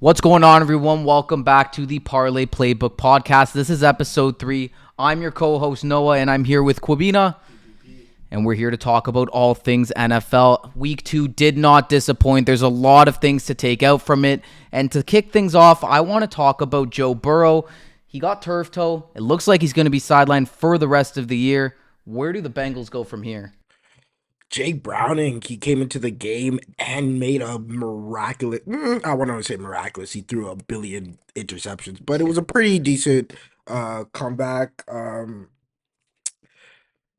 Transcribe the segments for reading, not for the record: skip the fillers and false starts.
What's going on, everyone? Welcome back to the Parlay Playbook Podcast. This is episode 3. I'm your co-host, Noah, and I'm here with Quabina. And we're here to talk about all things NFL. Week 2 did not disappoint. There's a lot of things to take out from it. And to kick things off, I want to talk about Joe Burrow. He got turf toe. It looks like he's going to be sidelined for the rest of the year. Where do the Bengals go from here? Jake Browning, he came into the game and made a miraculous, I want to say miraculous. He threw a billion interceptions, but it was a pretty decent comeback.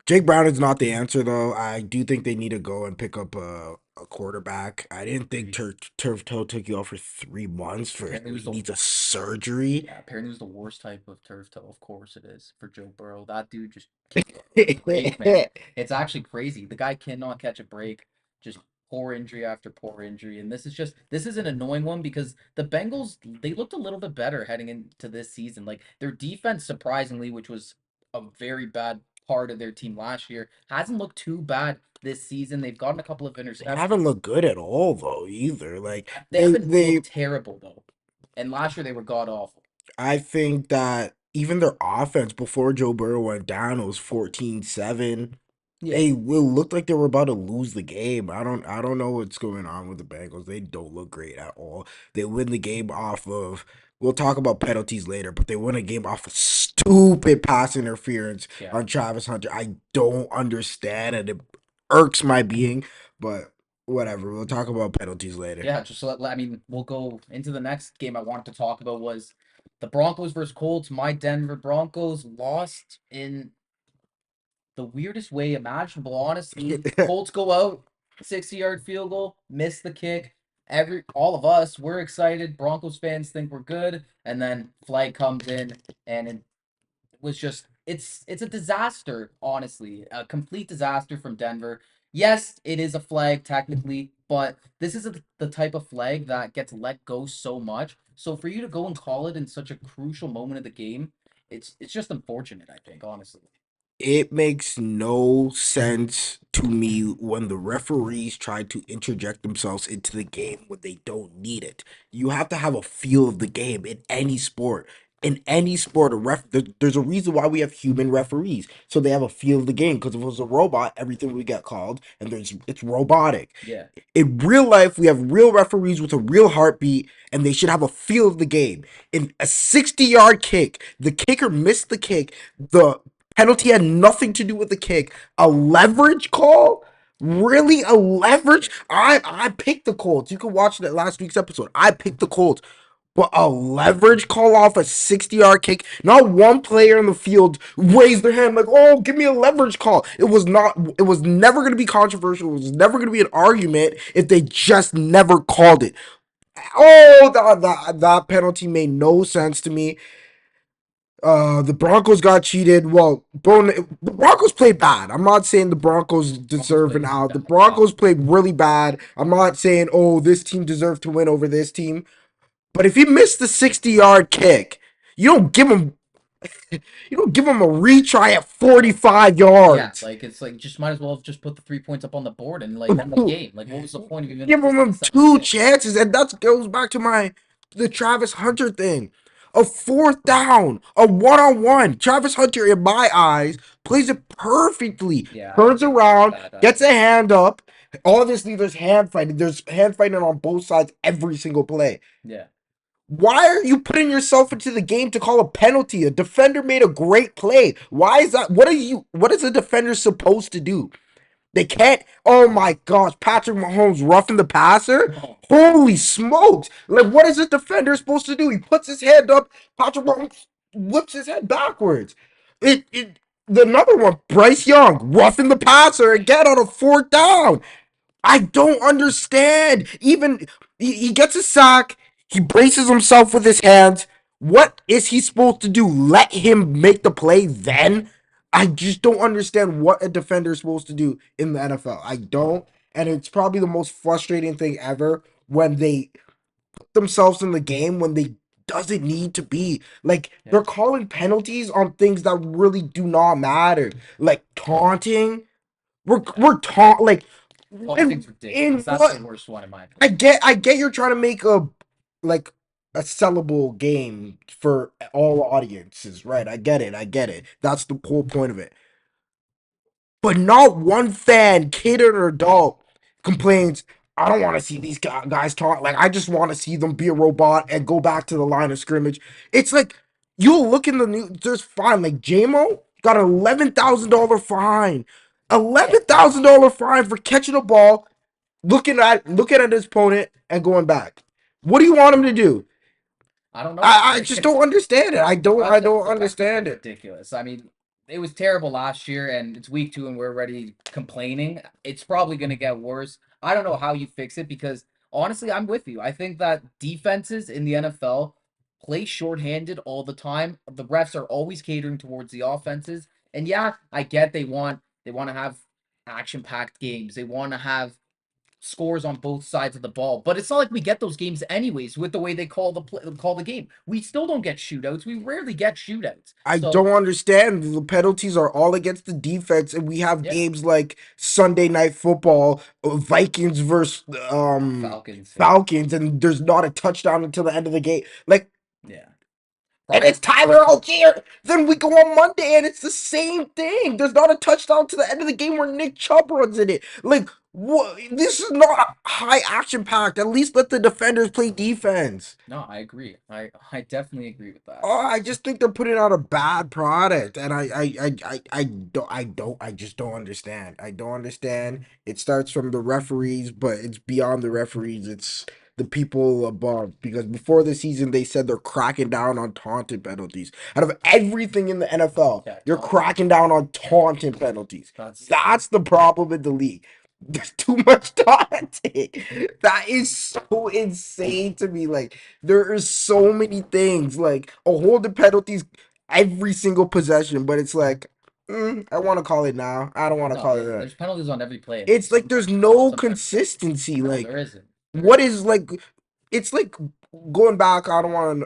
Jake Brown is not the answer, though. I do think they need to go and pick up a quarterback. I didn't think turf toe took you off for 3 months. Apparently it was He the needs a surgery. Yeah, apparently it was the worst type of turf toe. Of course it is for Joe Burrow. That dude just can't catch a break, man. It's actually crazy. The guy cannot catch a break. Just poor injury after poor injury. And this is an annoying one because the Bengals, they looked a little bit better heading into this season. Like their defense, surprisingly, which was a very bad part of their team last year, hasn't looked too bad this season. They've gotten a couple of They interceptions. haven't looked good at all, though, either. Like They haven't looked terrible though. And last year they were god awful. I think that even their offense before Joe Burrow went down, it was 14-7. Yeah. It looked like they were about to lose the game. I don't know what's going on with the Bengals. They don't look great at all. They win the game off of, we'll talk about penalties later, but they win a game off of stupid pass interference Yeah. on Travis Hunter. I don't understand, and it irks my being, but whatever. We'll talk about penalties later. Yeah, I mean, we'll go into the next game I wanted to talk about was the Broncos versus Colts. My Denver Broncos lost in the weirdest way imaginable, honestly. Colts go out, 60-yard field goal, miss the kick. All of us, we're excited. Broncos fans think we're good, and then flag comes in, and it was just it's a disaster, honestly. A complete disaster from Denver. Yes, it is a flag technically, but this is the type of flag that gets let go so much. So for you to go and call it in such a crucial moment of the game, it's just unfortunate, I think, honestly. It makes no sense to me when the referees try to interject themselves into the game when they don't need it. You have to have a feel of the game in any sport. In any sport, there's a reason why we have human referees, so they have a feel of the game. Because if it was a robot, everything would get called, and it's robotic. Yeah. In real life, we have real referees with a real heartbeat, and they should have a feel of the game. In a 60-yard kick, the kicker missed the kick. The penalty had nothing to do with the kick. A leverage call? Really? A leverage? I picked the Colts. You can watch that last week's episode. I picked the Colts. But a leverage call off a 60-yard kick? Not one player in the field raised their hand like, oh, give me a leverage call. It was never going to be controversial. It was never going to be an argument if they just never called it. Oh, that penalty made no sense to me. The Broncos got cheated. Well, the Broncos played bad. I'm not saying the Broncos deserve an out. The Broncos played really bad. I'm not saying, oh, this team deserved to win over this team. But if he missed the 60-yard kick, you don't give him you don't give him a retry at 45 Yeah, yards. like it's like just might as well have just put the 3 points up on the board and like won the game. Like what was the point of even Give risking him the second two kick? chances, and that goes back to the Travis Hunter thing. A fourth down, a one-on-one. Travis Hunter, in my eyes, plays it perfectly. Yeah, I Turns think it was around, bad. gets a hand up. Obviously, there's hand fighting. There's hand fighting on both sides every single play. Yeah. Why are you putting yourself into the game to call a penalty? A defender made a great play. Why is that? What is a defender supposed to do? They can't. Oh my gosh, Patrick Mahomes roughing the passer. Oh, Holy smokes! Like, what is a defender supposed to do? He puts his hand up. Patrick Mahomes whips his head backwards. Another one, Bryce Young roughing the passer again on a fourth down. I don't understand. Even he gets a sack. He braces himself with his hands. What is he supposed to do? Let him make the play then? I just don't understand what a defender is supposed to do in the NFL. I don't. And it's probably the most frustrating thing ever when they put themselves in the game when they doesn't need to be. Like, yeah. they're calling penalties on things that really do not matter. Like taunting. We're taunt like Taunting's in ridiculous. That's the what worst one in my opinion. I get you're trying to make a like a sellable game for all audiences, right? I get it. I get it. That's the whole point of it. But not one fan, kid or adult, complains, I don't want to see these guys talk. Like, I just want to see them be a robot and go back to the line of scrimmage. It's like, you'll look in the news, there's fine. Like, JMO got an $11,000 fine. $11,000 fine for catching a ball, looking at his opponent and going back. What do you want him to do? I don't know. I just don't understand it. I don't The refs have been understand it. ridiculous. I mean, it was terrible last year, and it's week 2, and we're already complaining. It's probably going to get worse. I don't know how you fix it because honestly, I'm with you. I think that defenses in the NFL play shorthanded all the time. The refs are always catering towards the offenses, and yeah, I get they want to have action-packed games. They want to have scores on both sides of the ball. But it's not like we get those games anyways with the way they call the game. We still don't get shootouts. We rarely get shootouts. I So don't understand. The penalties are all against the defense, and we have yeah, games like Sunday Night Football, Vikings versus Falcons. Yeah, Falcons, and there's not a touchdown until the end of the game. Like, yeah. and Problem. it's Tyler Algier. Then we go on Monday, and it's the same thing. There's not a touchdown to the end of the game where Nick Chubb runs in it. Like, what? This is not high action packed. At least let the defenders play defense. No, I agree. I definitely agree with that. Oh, I just think they're putting out a bad product, and I just don't understand. I don't understand. It starts from the referees, but it's beyond the referees. It's the people above. Because before the season, they said they're cracking down on taunting penalties. Out of everything in the NFL, Yeah, you're taunting. cracking down on taunting penalties. That's That's the problem in the league. There's too much taunting. That is so insane to me. Like, there are so many things like a holding penalties every single possession, but it's like I want to call it now. I don't want to no. call it that. There's penalties on every play, and It's like there's no sometimes consistency. no, Like there isn't. There what isn't. is like? It's like going back. I don't want.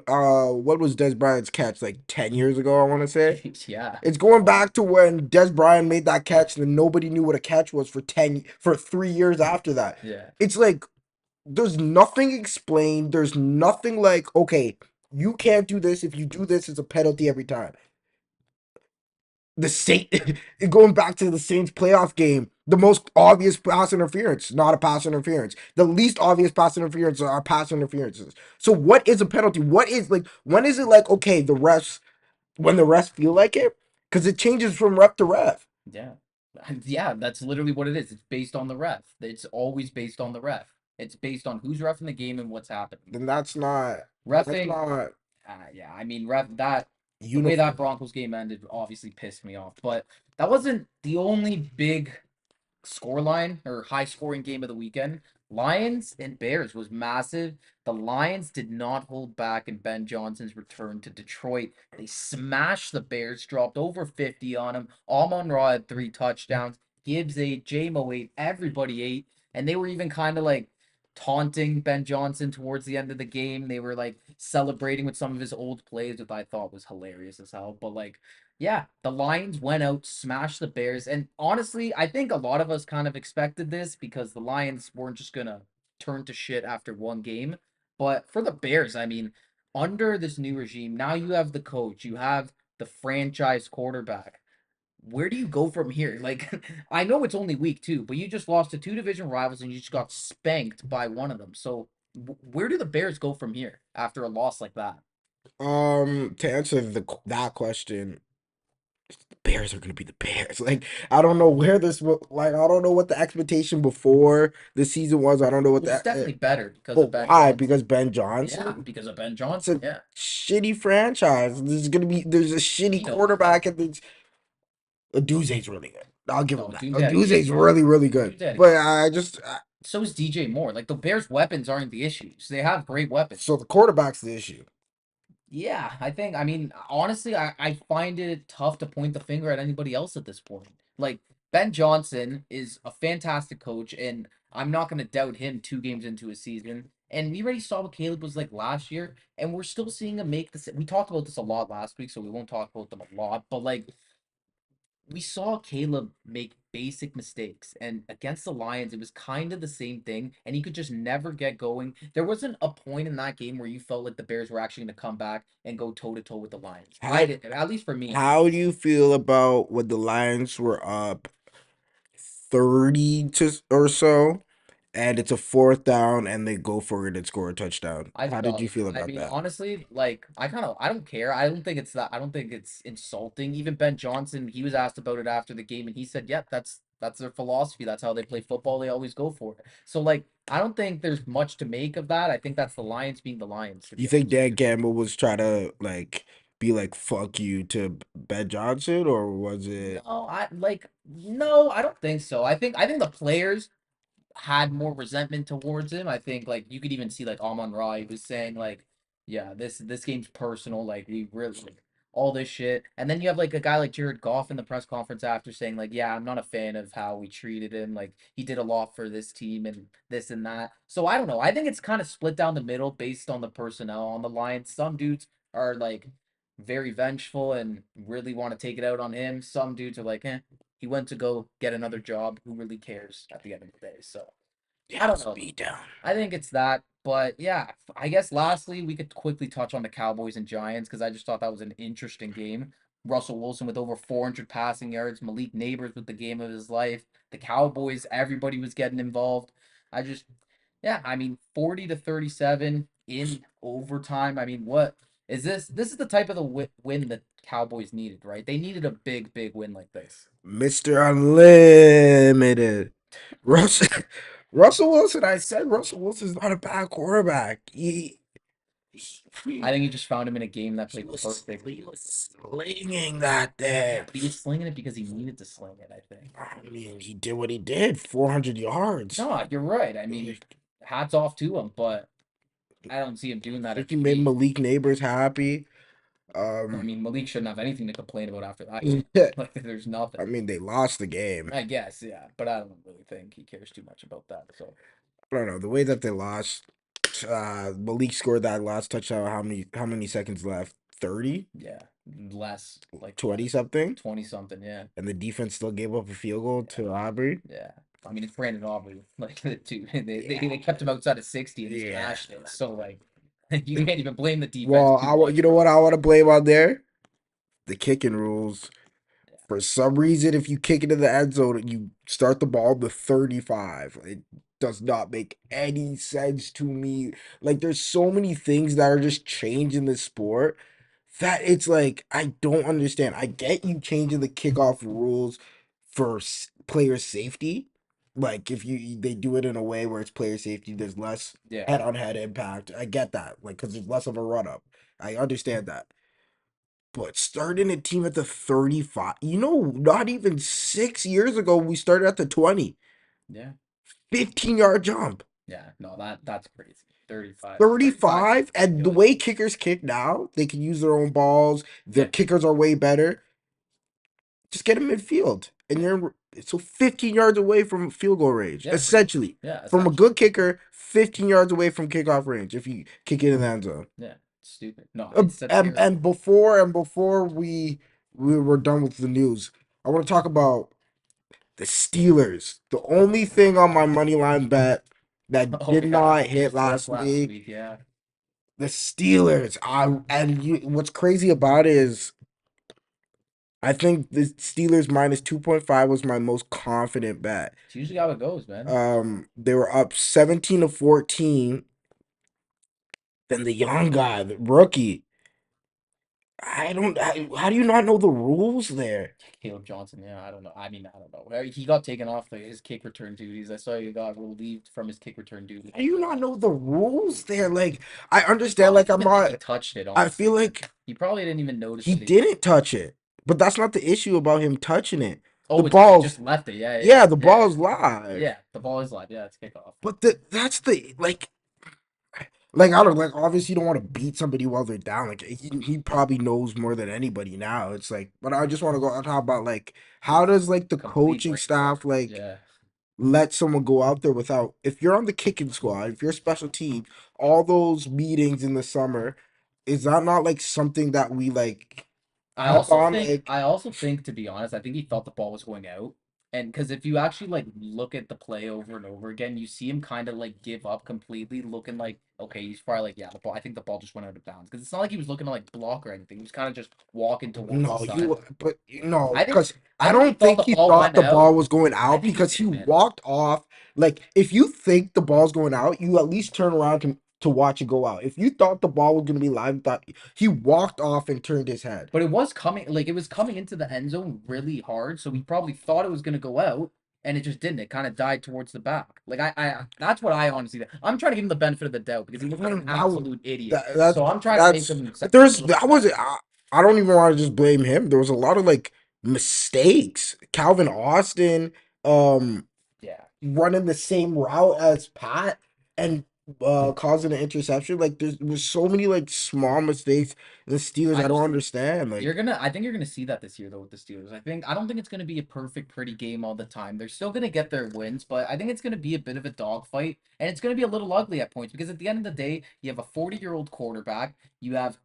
What was Des Bryant's catch like 10 years ago? I want to say. Yeah, It's going back to when Des Bryant made that catch and nobody knew what a catch was for 3 years after that. yeah, It's like there's nothing explained. There's nothing like, okay, you can't do this. If you do this, it's a penalty every time. The Saint going back to the Saints playoff game, the most obvious pass interference, not a pass interference. The least obvious pass interference are pass interferences. So what is a penalty? What is like when is it like okay, the refs when the refs feel like it? Because it changes from ref to ref. yeah, yeah. That's literally what it is. It's based on the ref. It's always based on the ref. It's based on who's refing the game and what's happening. Then that's Refing, not yeah, I mean, that the way that uniform. Broncos game ended obviously pissed me off, but that wasn't the only big scoreline or high scoring game of the weekend. Lions and Bears was massive. The Lions did not hold back in Ben Johnson's return to Detroit. They smashed the Bears, dropped over 50 on them. Amon Ra had 3 touchdowns. Gibbs ate, J-Mo ate, everybody ate. And they were even kind of like taunting Ben Johnson towards the end of the game. They were like celebrating with some of his old plays, which I thought was hilarious as hell. But like, yeah, the Lions went out, smashed the Bears, and honestly, I think a lot of us kind of expected this because the Lions weren't just gonna turn to shit after one game. But for the Bears, I mean, under this new regime, now you have the coach, you have the franchise quarterback. Where do you go from here? Like, I know it's only week 2, but you just lost to 2 division rivals and you just got spanked by one of them. So, where do the Bears go from here after a loss like that? To answer that question, the Bears are gonna be the Bears. Like I don't know where like I don't know what the expectation before the season was. I don't know what Well, it's that. definitely better because But of Ben why? Johnson. Because Ben Yeah, Johnson. because of Ben It's Johnson. a Yeah, shitty franchise. There's a shitty he knows that. quarterback, and there's Aduze's really good. I'll give him No, that. Dude's had a game. Aduze's really really good. Dude's had a But game. I just So is DJ Moore. Like the Bears' weapons aren't the issues. They have great so weapons. the quarterback's the issue. Yeah, I mean, honestly, I find it tough to point the finger at anybody else at this point. Like, Ben Johnson is a fantastic coach, and I'm not going to doubt him 2 games into a season. And we already saw what Caleb was like last year, and we're still seeing him make this. We talked about this a lot last week, so we won't talk about them a lot. But, like, we saw Caleb make basic mistakes. And against the Lions, it was kind of the same thing, and he could just never get going. There wasn't a point in that game where you felt like the Bears were actually going to come back and go toe to toe with the Lions. I How did, at least for me, how do anyways. you feel about when the Lions were up 30 to or so, and it's a fourth down, and they go for it and score a touchdown? I How did you felt, feel I about mean, that? honestly, like, I don't care. I don't think it's that, I don't think it's insulting. Even Ben Johnson, he was asked about it after the game, and he said, yeah, that's their philosophy. That's how they play football. They always go for it. So, like, I don't think there's much to make of that. I think that's the Lions being the Lions, to You be think honest with Dan you. Campbell was trying to like be like fuck you to Ben Johnson, or was it No, I don't think so. I think the players had more resentment towards him. I think like you could even see like Amon Ra he was saying like, yeah, this game's personal. Like we really like all this shit. And then you have like a guy like Jared Goff in the press conference after saying like, yeah, I'm not a fan of how we treated him. Like he did a lot for this team and this and that. So I don't know. I think it's kind of split down the middle based on the personnel on the Lions. Some dudes are like very vengeful and really want to take it out on him. Some dudes are like, he went to go get another job. Who really cares at the end of the day? So I yeah, don't it's know. beat down? I think it's that. But yeah, I guess lastly, we could quickly touch on the Cowboys and Giants because I just thought that was an interesting game. Russell Wilson with over 400 passing yards, Malik Neighbors with the game of his life. The Cowboys, everybody was getting involved. I just, yeah, I mean, 40 to 37 in overtime. I mean, what is this? This is the type of the win that Cowboys needed, right? They needed a big, big win like this. Mr. Unlimited. Russell Russell Wilson, I said Russell Wilson's not a bad quarterback. I think he just found him in a game that He played was perfect. he was slinging that thing. Yeah, but he was slinging it because he needed to sling it, I think. I mean, he did what he did. 400 yards. No, you're right. I mean, I hats off to him, but I don't see him doing that think he every made game. Malik Neighbors happy. I mean, Malik shouldn't have anything to complain about after that game. I Like, there's nothing. mean, they lost the game. I guess, yeah, but I don't really think he cares too much about that. So, I don't know the way that they lost. Malik scored that last touchdown. How many seconds left? 30, yeah, less, like 20 less, something, 20 something. Yeah, and the defense still gave up a field goal yeah, to Aubrey. yeah. I mean, it's Brandon Aubrey. Like, the two, Yeah, they kept him outside of 60 and he yeah. smashed it. So, like, you can't even blame the defense Well, too much you know for what it. I want to blame on there? The kicking rules. Yeah. For some reason, if you kick it in the end zone and you start the ball to 35, it does not make any sense to me. Like, there's so many things that are just changed in this sport that it's like, I don't understand. I get you changing the kickoff rules for player safety. Like, if they do it in a way where it's player safety, there's less Yeah. head on head impact. I get that. Like, because there's less of a run up. I understand that. But starting a team at the 35, not even 6 years ago, we started at the 20. Yeah. 15-yard jump. Yeah. No, that's crazy. 35. 35 is 35, and the ridiculous. way kickers kick now, they can use their own balls. Their Yeah. kickers are way better. Just get them midfield. And Yeah. you're so 15 yards away from field goal range, Yeah. Pretty much. essentially. Yeah. From a Essentially. good kicker, 15 yards away from kickoff range if you kick it in the end zone. Yeah. Stupid. No, Uh, it's a and terrible. and before we were done with the news, I want to talk about the Steelers. The only thing on my money line bet that Oh did yeah. not hit Just last last week, week. Yeah. the Steelers. What's crazy about it is I think the Steelers minus 2.5 was my most confident bet. It's usually how it goes, man. They were up 17-14. Then the young guy, the rookie. How do you not know the rules there? Caleb Johnson. Yeah. I don't know. I mean, I don't know. He got taken off his kick return duties. I saw he got relieved from his kick return duty. How do you not know the rules there? Like, I He understand, probably like, didn't I'm even think he not, touched it. I feel Honestly, like he probably didn't even notice he that he didn't touched it. touch it, but that's not the issue about him touching it. The Oh, it's just he ball's, just left it. Yeah. Yeah. yeah, the Yeah. ball's live. Yeah. The ball is live. Yeah. It's kickoff. But that's the I don't like. Obviously, you don't want to beat somebody while they're down. Like he probably knows more than anybody now. It's like, but I just want to go on talk about like how does like the Complete coaching brain fart. staff like Yeah. let someone go out there without if you're on the kicking squad, if you're a special team, all those meetings in the summer, is that not like something that we like have on? Like, I also think, to be honest, I think he thought the ball was going out, And because if you actually like look at the play over and over again, you see him kind of like give up completely, looking like okay, he's probably like yeah, the ball. I think the ball just went out of bounds because it's not like he was looking to like block or anything. He was kind of just walking towards the No, side. no, I think because I I think he don't thought think the he ball thought went the out. ball was going I out think he because he did, man. walked off. Like, if you think the ball's going out, you at least turn around to watch it go out. If you thought the ball was going to be live, thought he walked off and turned his head. But it was coming like it was coming into the end zone really hard, so he probably thought it was gonna go out, and it just didn't. It kind of died towards the back. Like I that's what I honestly think. I'm trying to give him the benefit of the doubt because he looked like an That was absolute idiot. that, that's So I'm trying to make that's him but a there's little that bit was better. I don't even want to just blame him. There was a lot of like mistakes. Calvin Austin, um, Yeah, running the same route as Pat and causing an interception. Like there was so many like small mistakes in the Steelers. I I don't just understand. Like I think you're gonna see that this year though with the Steelers. I don't think it's gonna be a perfect, pretty game all the time. They're still gonna get their wins, but I think it's gonna be a bit of a dogfight, and it's gonna be a little ugly at points because at the end of the day, you have a 40-year-old quarterback, you have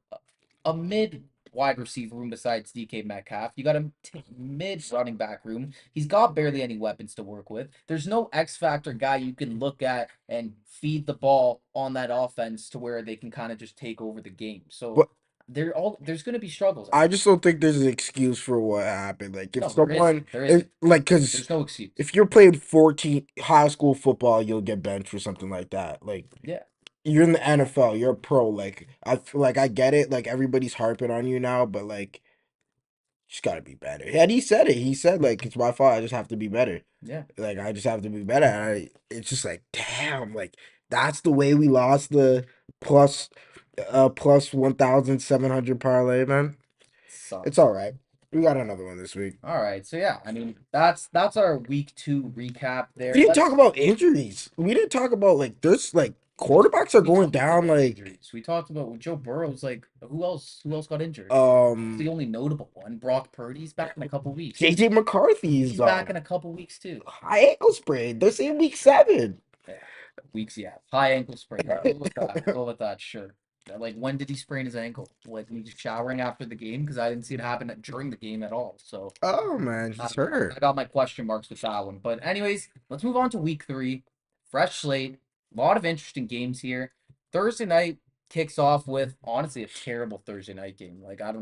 a mid wide receiver room besides DK Metcalf. You got a mid running back room. He's got barely any weapons to work with. There's no X factor guy you can look at and feed the ball on that offense to where they can kind of just take over the game. So but there's going to be struggles at I points. just don't think there's an excuse for what happened. Like if No, there someone isn't. There if, isn't. like because There's no excuse. if you're playing 14 high school football, you'll get benched for something like that. Like Yeah. you're in the NFL, you're a pro. Like I feel like I get it. Like everybody's harping on you now, but like just gotta be better. And he said it. He said like it's my fault. I just have to be better. Yeah. Like I just have to be better. And it's just like damn. Like that's the way we lost the plus plus 1,700 parlay, man. It's Sucks. all right. We got another one this week. All right. So yeah, I mean, that's our week 2 recap We there. didn't talk Let's about injuries. We didn't talk about like there's like quarterbacks are we going talked down. about Like injuries. We talked about Joe Burrow's like who else got injured? It's um the only notable one. Brock Purdy's back in a couple weeks. JJ McCarthy is He's back in a couple weeks too. high ankle sprain. They're saying week 7. Yeah. Weeks, yeah. High ankle sprain. We'll go with that. We'll go with that, sure. Like when did he sprain his ankle? Like when he was showering after the game? Because I didn't see it happen during the game at all. So Oh man, I he's don't know. I hurt. got my question marks with that one. But anyways, let's move on to week 3. Fresh slate. A lot of interesting games here. Thursday night kicks off with honestly a terrible Thursday night game. Like I'm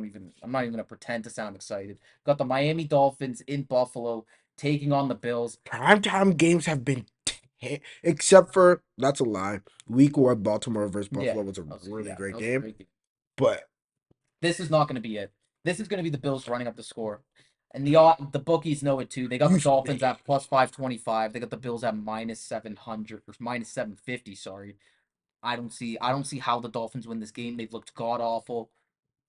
not even gonna pretend to sound excited. Got the Miami Dolphins in Buffalo taking on the Bills. Primetime games have been except for that's a lie. Week 1 Baltimore versus Yeah. Buffalo was a really Yeah, great that was a game. great game. But This is not gonna be it. This is gonna be the Bills running up the score. And the bookies know it too. They got you the Dolphins at plus 525. They got the Bills at minus 700 or minus 750, sorry. I don't see how the Dolphins win this game. They've looked god awful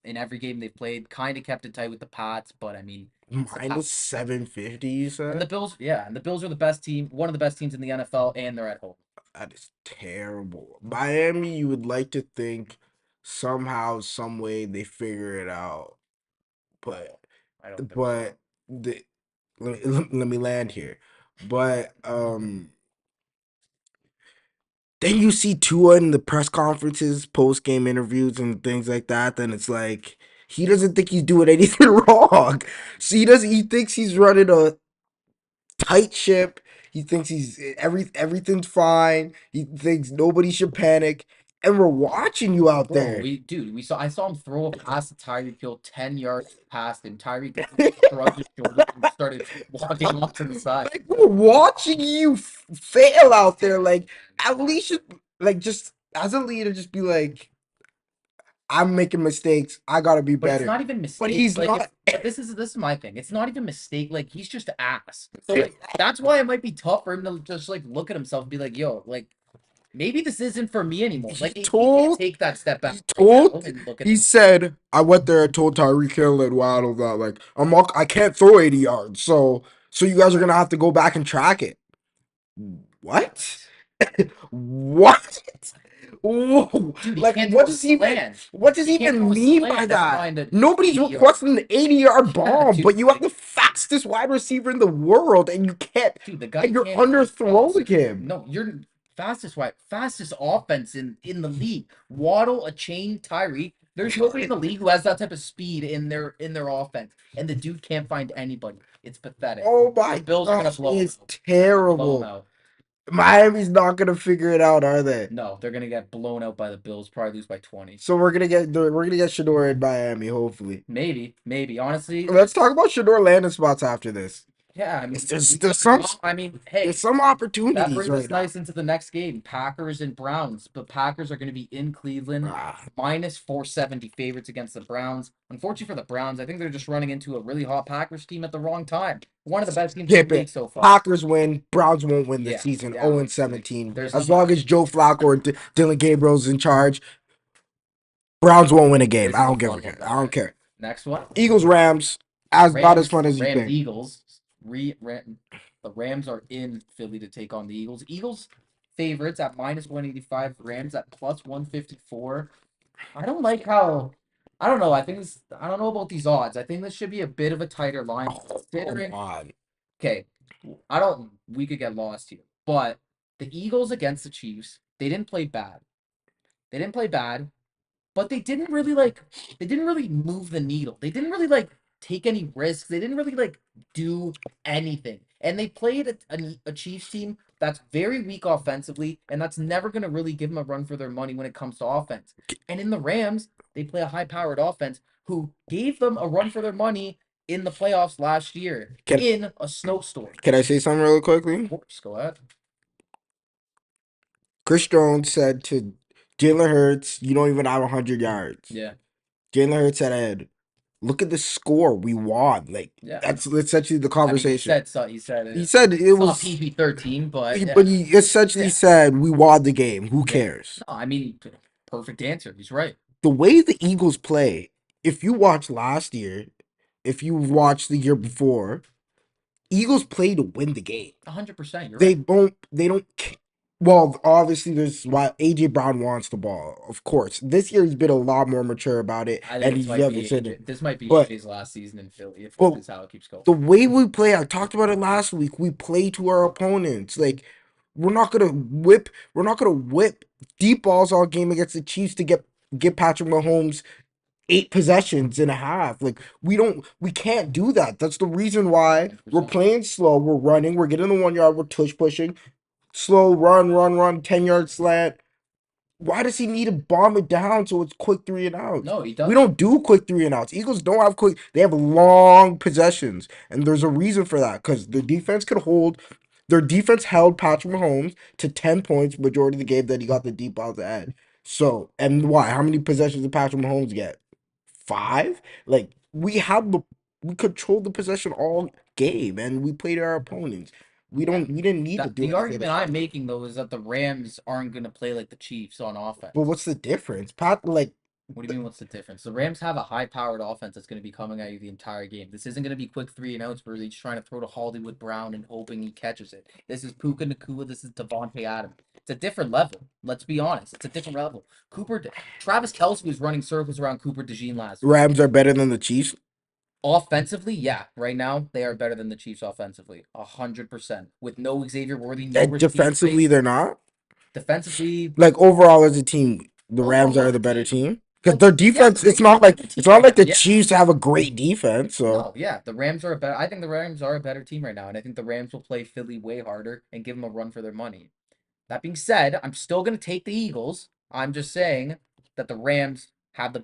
in every game they've played. Kind of kept it tight with the Pats, but I mean, it's the minus Pats. 750, you And the said? Bills, yeah, and the Bills are the best team, one of the best teams in the NFL, and they're at home. That is terrible. Miami, you would like to think somehow, some way they figure it out. I But don't. I don't think so. but the let me land here. But then you see Tua in the press conferences, post game interviews, and things like that. Then it's like he doesn't think he's doing anything wrong. So he thinks he's running a tight ship. He thinks everything's fine. He thinks nobody should panic. And we're watching you out Bro, there. we saw I saw him throw a pass to Tyreek Hill 10 yards past him. Tyreek shrugged his shoulders and started walking off to the side. Like we're watching you fail out there. Like at least like just as a leader, just be like, I'm making mistakes. I gotta be But it's better. not even But mistakes. he's Like not. if but this is my thing. It's not even mistake. Like he's just ass. So like that's why it might be tough for him to just like look at himself and be like, yo, like maybe this isn't for me anymore. He Like he can't told. take that step back He right now told. and look at He the said, "I went there and told Tyreek Hill and Waddle that like I can't throw 80 yards. So you guys are gonna have to go back and track it." What? what? What? Whoa. Dude, he Like can't throw a slant. what does He he can't throw even a mean by slant. Never that? mind an Nobody's 80-yard. requesting an 80-yard Yeah, bomb, dude. but you have the fastest wide receiver in the world and you can't Dude, the guy and you're can't even cross. underthrowing him. No, you're fastest offense in the league. Waddle, a chain, Tyreek. There's nobody in the league who has that type of speed in their offense, and the dude can't find anybody. It's pathetic. Oh The my Bills are gonna gosh, blow him it's out. Blow him terrible. out. Miami's not gonna figure it out, are they? No, they're gonna get blown out by the Bills. Probably lose by 20. So we're gonna get Shador in Miami, hopefully. Maybe. Honestly, Let's talk about Shador landing spots after this. yeah. I mean, we There's could. some I mean, there's hey, some that opportunities brings right us now. nice into the next game. Packers and Browns. The Packers are going to be in Cleveland, Ah, minus 470 favorites against the Browns. Unfortunately for the Browns, I think they're just running into a really hot Packers team at the wrong time. One of the best teams in skip the league it. so far. Packers win. Browns won't win the Yeah, season. yeah. 0-17. There's As no. long as Joe Flacco or Dylan Gabriel's in charge, Browns won't win a game. This I is a don't give a fun one. care. All I don't right. care. Next one. Eagles Rams, as not as fun as you Rams think. Eagles. The Rams are in Philly to take on the Eagles. Eagles favorites at minus 185. Rams at plus 154. I don't like how. I don't know. I don't know about these odds. I think this should be a bit of a tighter line. Oh, come Considering, on. okay, I don't. We could get lost here, but the Eagles against the Chiefs, they didn't play bad. They didn't play bad, but they didn't really move the needle. They didn't really like take any risks. They didn't really like do anything. And they played a Chiefs team that's very weak offensively, and that's never going to really give them a run for their money when it comes to offense. And in the Rams, they play a high-powered offense who gave them a run for their money in the playoffs last year Can in a snowstorm. can I say something really quickly? Whoops, go ahead. Chris Jones said to Jalen Hurts, "You don't even have 100 yards." Yeah, Jalen Hurts said, "Look at the score. We won." Like yeah. that's essentially the I mean, conversation. he said He it. said it It's not was, PG-13, but but yeah, he essentially yeah. said, "We won the game. Who Yeah. cares?" No, I mean, perfect answer. He's right. The way the Eagles play, if you watch last year, if you watched the year before, Eagles play to win the game. 100%. You're They right. don't. They don't. Well, obviously, there's why AJ Brown wants the ball. Of course, this year he's been a lot more mature about it, I think and this he's might never be said it. AJ. This might be But AJ's last season in Philly if this but is how it keeps going. the way we play, I talked about it last week. We play to our opponents. Like we're not gonna whip deep balls all game against the Chiefs to get Patrick Mahomes 8 possessions and a half. Like we can't do that. That's the reason why we're 100%. playing slow. We're running. We're getting the 1 yard. We're tush pushing. Slow run. 10 yard slant. Why does he need to bomb it down so it's quick 3 and outs? No, he We doesn't. don't do quick 3 and outs. Eagles don't have quick. They have long possessions, and there's a reason for that because the defense could hold. Their defense held Patrick Mahomes to 10 points majority of the game that he got the deep ball to end. So and why? How many possessions did Patrick Mahomes get? 5. Like we controlled the possession all game, and we played our opponents. Yeah. We didn't need to That, do the anything. argument I'm making though is that the Rams aren't going to play like the Chiefs on But offense. what's the difference? Pat, like What do you mean? What's the difference? The Rams have a high-powered offense that's going to be coming at you the entire game. This isn't going to be quick 3 and outs where he's trying to throw to Hollywood Brown and hoping he catches it. This is Puka Nakua. This is Devontae Adams. It's a different level. Let's be honest. It's a different level. Travis Kelce was running circles around Cooper DeJean last week. Rams are better than the Chiefs. Offensively, yeah. Right now, they are better than the Chiefs offensively. 100%. With no Xavier Worthy, no And Rashid defensively, Rice. they're not. Defensively, Like overall as a team, the Rams overall are as a the better team. team. Because Well, their yeah, defense, the Rams are a better team it's not right like now. the Yeah. Chiefs have a great defense. So No, yeah, the Rams are a better. I think the Rams are a better team right now, and I think the Rams will play Philly way harder and give them a run for their money. That being said, I'm still gonna take the Eagles. I'm just saying that the Rams have the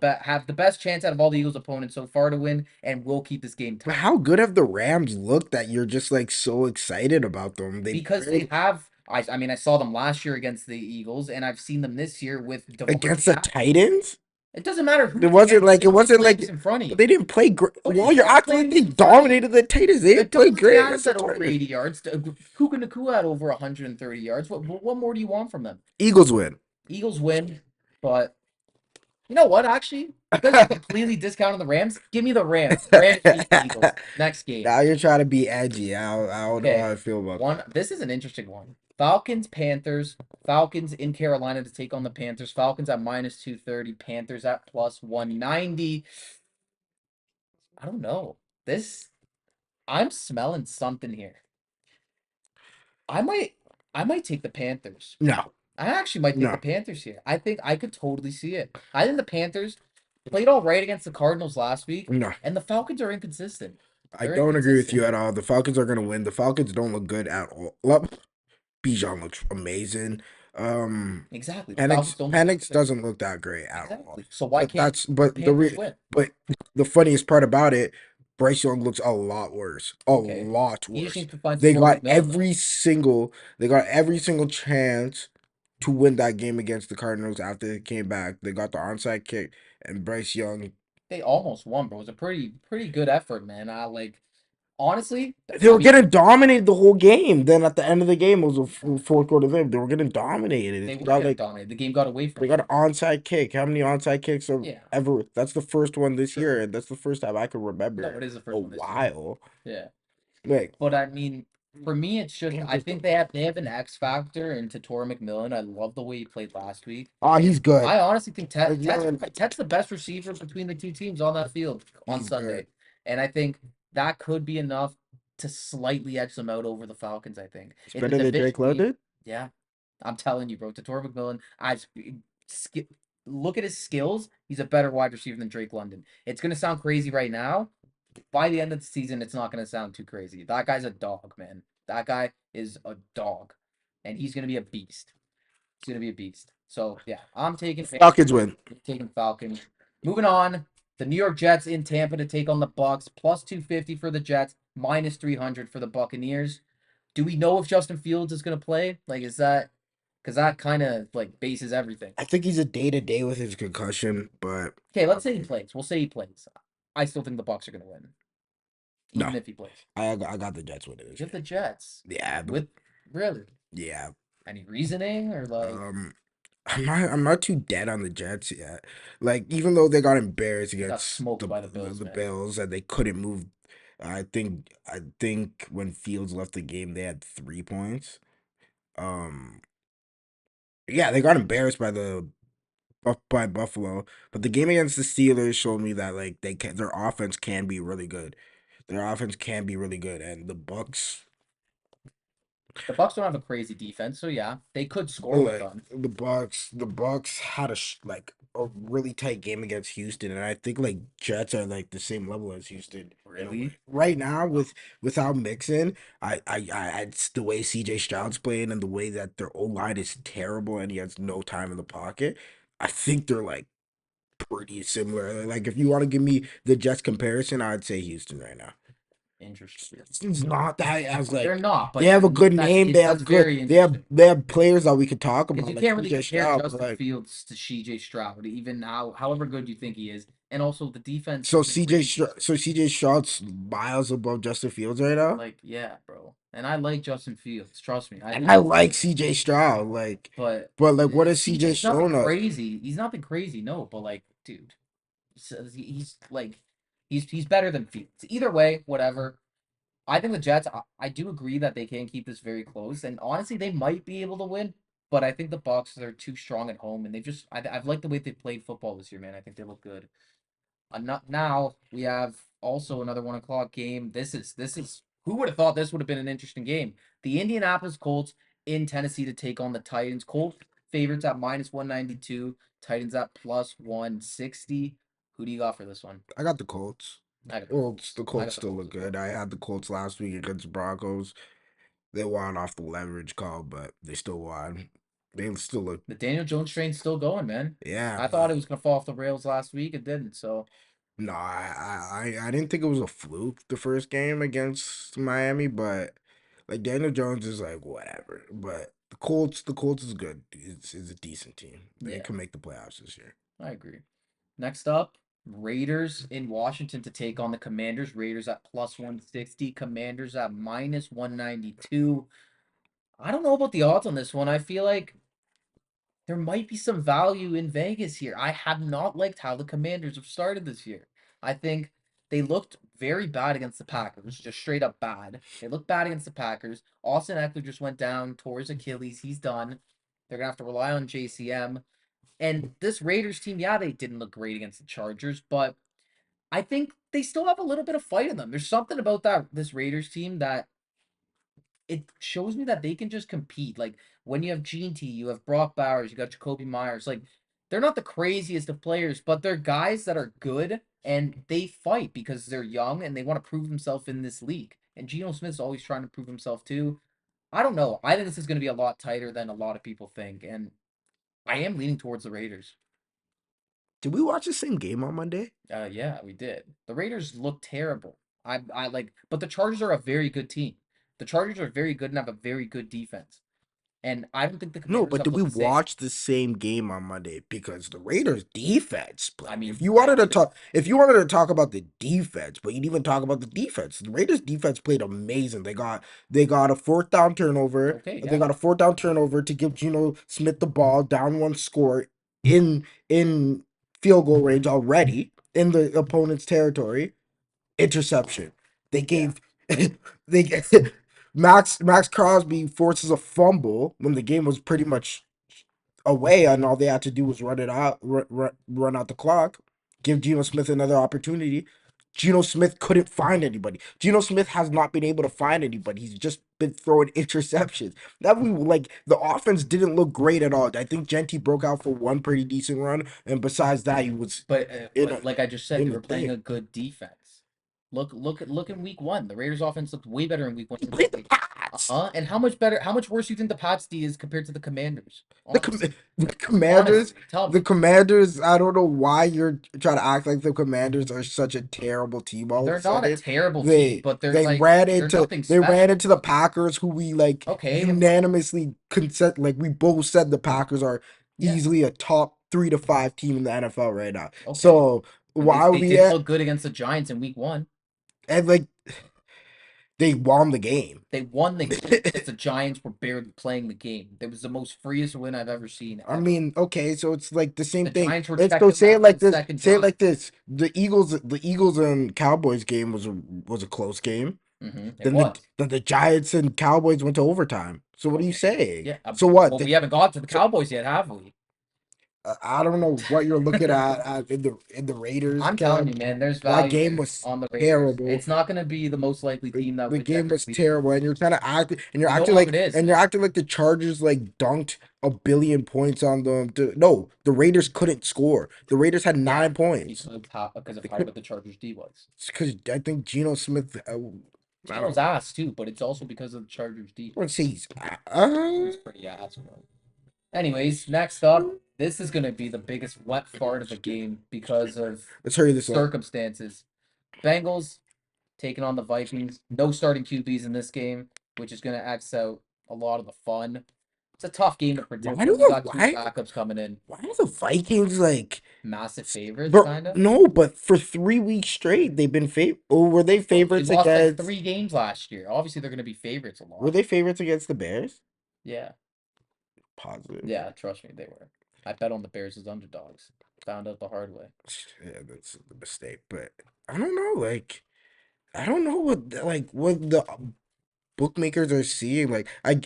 best chance out of all the Eagles' opponents so far to win, and will keep this game but tight how good have the Rams looked that you're just like so excited about them? They because they barely have. I mean, I saw them last year against the Eagles, and I've seen them this year with against Devontae the Adams. Titans. It doesn't matter who It the wasn't like it who wasn't plays like, in front of but you. they didn't play great. But Well, who you're else acting like playing they in front of you? dominated the Titans. They didn't play Devontae great Adams against the had over Titans. 80 yards. Puka Nakua had over 130 yards. What more do you want from them? Eagles win. Eagles win, but you know what? Actually, because you're completely discounting the Rams, give me the Rams. Rams beat the Eagles. Next game. Now you're trying to be edgy. I don't know Okay, how I feel about one. This is an interesting one. Falcons, Panthers. Falcons in Carolina to take on the Panthers. Falcons at minus 230. Panthers at plus 190. I don't know. This I'm smelling something here. I might I might take the Panthers. that. No, I actually might take the no. Panthers here. I think I could totally see it. I think the Panthers, played all right against the Cardinals last week, No, and the Falcons are inconsistent. I They're don't agree with you inconsistent. at all. The Falcons are gonna win. The Falcons don't look good at all. Well, Bijan looks amazing. Exactly. The Falcons Penix don't look Penix good. doesn't look that great at all. Exactly. So why can't But the Panthers win? but the funniest part about it, Bryce Young looks a lot worse. A Okay. lot He just worse. needs to find some They more got McMillan though. they got every single chance to win that game against the Cardinals after they came back. They got the onside kick and Bryce Young. They almost won, bro. It was a pretty good effort, man. I like honestly, They were we getting dominated the whole game. Then at the end of the game, it was a fourth quarter thing. They were getting dominated. they It were got getting like dominated. The game got away they from got them. an onside kick. How many onside kicks are Yeah, ever? That's the first one this true. year, and that's the first time I can remember No, it is the a first one this year. while. Yeah. Like, But I mean, for me, it's just I think they have an X factor into Torrey McMillan. I love the way he played last week. oh, he's good. I honestly think McMillan, Ted's the best receiver between the two teams on that field on he's good. Sunday, and I think that could be enough to slightly edge them out over the Falcons. I think He's it's a better than division Drake game. London. Yeah, I'm telling you, bro. To Torrey McMillan, look at his skills. He's a better wide receiver than Drake London. It's gonna sound crazy right now. By the end of the season, it's not gonna sound too crazy. That guy's a dog, man. That guy is a dog, and he's gonna be a beast. He's gonna be a beast. So yeah, I'm taking Falcons win. taking Falcons. Moving on, the New York Jets in Tampa to take on the Bucks. Plus 250 for the Jets, minus 300 for the Buccaneers. Do we know if Justin Fields is gonna play? Like, is that because that kind of like bases everything? I think he's a day to day with his concussion, but Okay, let's say he plays. We'll say he plays. I still think the Bucks are gonna win, no, even if he plays. I got the Jets winning this You have game. the Jets Yeah, with really yeah. any reasoning or like Um, I'm not too dead on the Jets yet. Like even though they got embarrassed they got against smoked by the Bills, the man. Bills and they couldn't move. I think when Fields left the game, they had 3 points. Um, yeah, they got embarrassed by by Buffalo, but the game against the Steelers showed me that like their offense can be really good. Their offense can be really good, and the Bucks. The Bucks don't have a crazy defense, so yeah, they could score with Like them. the Bucks had like a really tight game against Houston, and I think like Jets are like the same level as Houston in a Really? way. Right now, without Mixon, it's the way CJ Stroud's playing and the way that their O line is terrible and he has no time in the pocket. I think they're like pretty similar. Like if you want to give me the Jets comparison, I'd say Houston right now. Interesting. It's not that as They're like not, they but have a good that's name. They that's have good. very interesting They have players that we could talk because about you like can't really CJ compare Stroud. But Justin like Fields to CJ Stroud, even however good you think he is, and also the defense so isn't crazy. CJ Stroud's miles above Justin Fields right now. Like yeah, bro, and I like Justin Fields. Trust me, I And I do. like CJ Stroud. Like, But but like, what has CJ CJ's nothing shown us? crazy. He's nothing crazy, no. But like, dude, he's like, he's better than Fields. Either way, whatever. I think the Jets. I do agree that they can keep this very close, and honestly, they might be able to win. But I think the Bucks are too strong at home, and they've just. I've liked the way they played football this year, man. I think they look good. Now we have also another 1 o'clock game. This is who would have thought this would have been an interesting game? The Indianapolis Colts in Tennessee to take on the Titans. Colts favorites at minus 192. Titans at plus 160. Who do you got for this one? I got the Colts. I got the Colts, Colts. the I Colts got the still Colts look as well. good. I had the Colts last week against the Broncos. They won off the leverage call, but they still won. They still look, The Daniel Jones train's still going, man. yeah, I thought it but was gonna fall off the rails last week. It didn't. So no, I didn't think it was a fluke the first game against Miami, but like Daniel Jones is like whatever. But the Colts is good. It's a decent team. They yeah, can make the playoffs this year. I agree. Next up, Raiders in Washington to take on the Commanders. Raiders at plus 160, Commanders at minus 192. I don't know about the odds on this one. I feel like there might be some value in Vegas here. I have not liked how the Commanders have started this year. I think they looked very bad against the Packers, just straight up bad. They looked bad against the Packers. Austin Eckler just went down, tore his Achilles. He's done. They're gonna have to rely on JCM. And this Raiders team, yeah, they didn't look great against the Chargers, but I think they still have a little bit of fight in them. There's something about this Raiders team that it shows me that they can just compete. Like when you have Gene T, you have Brock Bowers, you got Jacoby Myers. Like they're not the craziest of players, but they're guys that are good and they fight because they're young and they want to prove themselves in this league. And Geno Smith's always trying to prove himself too. I don't know. I think this is going to be a lot tighter than a lot of people think, and I am leaning towards the Raiders. Did we watch the same game on Monday? Yeah, we did. The Raiders look terrible. I like, but the Chargers are a very good team. The Chargers are very good and have a very good defense. And I don't think the No, Commanders but have did we looked the same. watch the same game on Monday? Because the Raiders defense, I like mean, if you wanted to talk about the defense, but you didn't even talk about the defense. The Raiders defense played amazing. They got a fourth down turnover. okay, They yeah, got a fourth down turnover to give Geno Smith the ball down one score in field goal range already in the opponent's territory. Interception. They yeah, gave they Max Crosby forces a fumble when the game was pretty much away, and all they had to do was run it out, run out the clock, give Geno Smith another opportunity. Geno Smith couldn't find anybody. Geno Smith has not been able to find anybody. He's just been throwing interceptions. That we like the offense didn't look great at all. I think Genty broke out for one pretty decent run, and besides that, he was in but a like I just said, in they a were playing thing. a good defense. Look in week one. The Raiders offense looked way better in week one He than they played the played. Pats. And how much better, how much worse do you think the Pats D is compared to the Commanders? The, com- Honestly, the commanders, honestly, tell the me. commanders. I don't know why you're trying to act like the commanders are such a terrible team all of a They're not a sudden. terrible team, They but they're they like ran they're into nothing they ran special. into the Packers, who we like Okay, unanimously consent. Like we both said, the Packers are yeah, easily a top 3 to 5 team in the NFL right now. okay. So And why are they we did at look good against the Giants in week one. and like they won the game? They won the game because the Giants were barely playing the game. It was the most freest win I've ever seen I ever. mean, okay, so it's like the same The thing. Giants were Let's go checking say it down like on this. second Say it drive. like this. The Eagles and Cowboys game was a close game. It Then the was. then the Giants and Cowboys went to overtime. So what are you Okay. saying? Yeah. So what? Well, we haven't got to the So Cowboys yet, have we? I don't know what you're looking at in the Raiders I'm telling you, camp. man, there's That value game was on the Raiders. terrible. It's not going to be the most likely The, team that the wins game every was week. terrible, and you're trying to act, and you're You know acting how like, it is. and you're acting like the Chargers like dunked 1 billion points on them. No, the Raiders couldn't score. The Raiders had Yeah, 9 points. because of They how could good the Chargers D was. because I think Geno Smith. I Geno's don't. ass too, but it's also because of the Chargers D. I want to say he's. He's pretty ass, bro. Anyways, next up, this is gonna be the biggest wet fart of the game because of Let's hurry this up. circumstances. Bengals taking on the Vikings. No starting QBs in this game, which is gonna X out a lot of the fun. It's a tough game to predict Why do when you the got two why backups coming in. why are the Vikings like? Massive favorites, Bro, kinda. no, but for 3 weeks straight, they've been Oh, were they Well, they favorites lost like against? 3 games last year. Obviously, they're gonna be favorites a Were lot. they favorites against the Bears? Yeah, Positive. yeah. Trust me, they were. I bet on the Bears as underdogs. Found out the hard way. Yeah, that's the mistake. But I don't know. Like, I don't know what the bookmakers are seeing. I,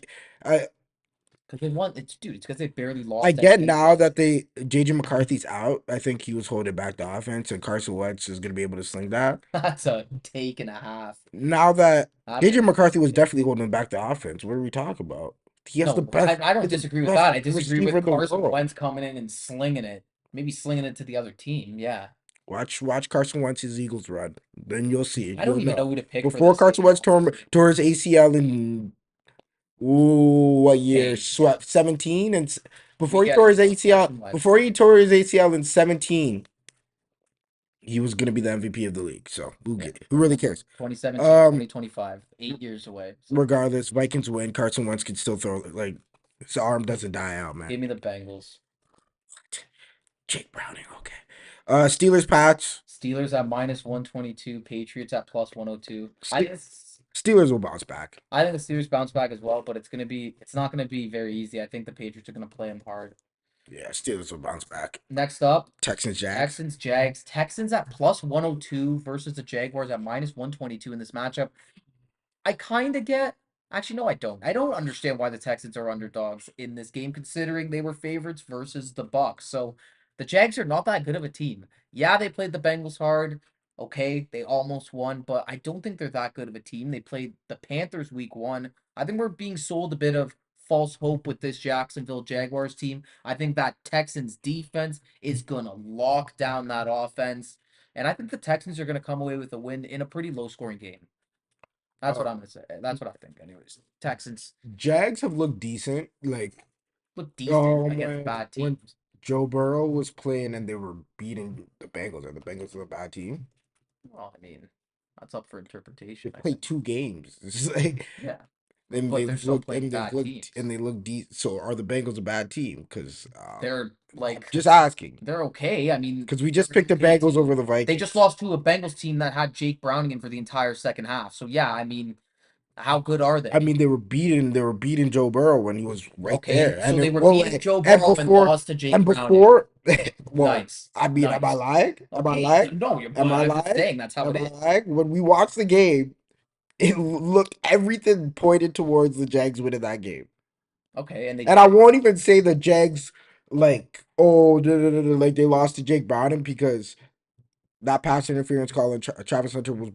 Because they won. It's because they barely I lost that get game now last that year. JJ McCarthy's out. I think he was holding back the offense, and Carson Wentz is gonna be able to sling that. That's a take and a half. Now that That's JJ a McCarthy was take. definitely holding back the offense, what are we talking about? He has the No, best. I don't He's the disagree with best that. I disagree receiver with in the Carson world. Wentz coming in and slinging it. Maybe slinging it to the other team. Yeah. Watch Carson Wentz's Eagles run. Then you'll see it. I don't You'll even know know. who to pick for Before this Carson game, Wentz honestly. tore his ACL in what year? Hey, Swept 17 and we before he get tore it, his bro. ACL, Carson Wentz. before he tore his ACL in 17, he was gonna be the MVP of the league. So Yeah. who really cares? 2017, Um, 2025. 8 years away. So regardless, Vikings win. Carson Wentz can still throw like his arm doesn't die out, man. give me the Bengals. Jake Browning, okay. Steelers Pats. Steelers at -122. Patriots at +102. Steelers will bounce back. I think the Steelers bounce back as well, but it's not gonna be very easy. I think the Patriots are gonna play them hard. Yeah, Steelers will bounce back. Next up, Texans Jags. Texans, Jags. Texans at +102 versus the Jaguars at -122 in this matchup. I kind of get. Actually, no, I don't. I don't understand why the Texans are underdogs in this game, considering they were favorites versus the Bucks. So the Jags are not that good of a team. Yeah, they played the Bengals hard. Okay, they almost won, but I don't think they're that good of a team. They played the Panthers week one. I think we're being sold a bit of false hope with this Jacksonville Jaguars team. I think that Texans defense is gonna lock down that offense, and I think the Texans are gonna come away with a win in a pretty low scoring game. That's Uh, what I'm gonna say. That's what I think, anyways. Texans Jags have looked decent. Like look decent against when bad when teams. Joe Burrow was playing and they were beating the Bengals, and the Bengals are a bad team. Well, I mean, that's up for They interpretation, I played think. 2 games. It's like Yeah, and but they've they're still looked playing and they've bad looked teams. and they look So are the Bengals a bad team? Because They're I'm like just asking. they're okay. I mean, Because we they're just an picked the okay Bengals over team. the They just Vikings. lost to a Bengals team that had Jake Browning in for the entire second half. So yeah, I mean, how good are I they? mean, they were beating Joe Burrow when he was right Okay, there, so and they it, were well, beating Joe and Burrow and before lost to Jake and Browning. before, well, Nice, I mean, am I nice. lying? Am I Okay, lying? no, Am I I'm just lying? saying that's how it Am I is. lying? When we watched the game, it looked everything pointed towards the Jags winning that game, Okay, and they and I did. won't even say the Jags like oh like they lost to Jake Browning because that pass interference call on Travis Hunter was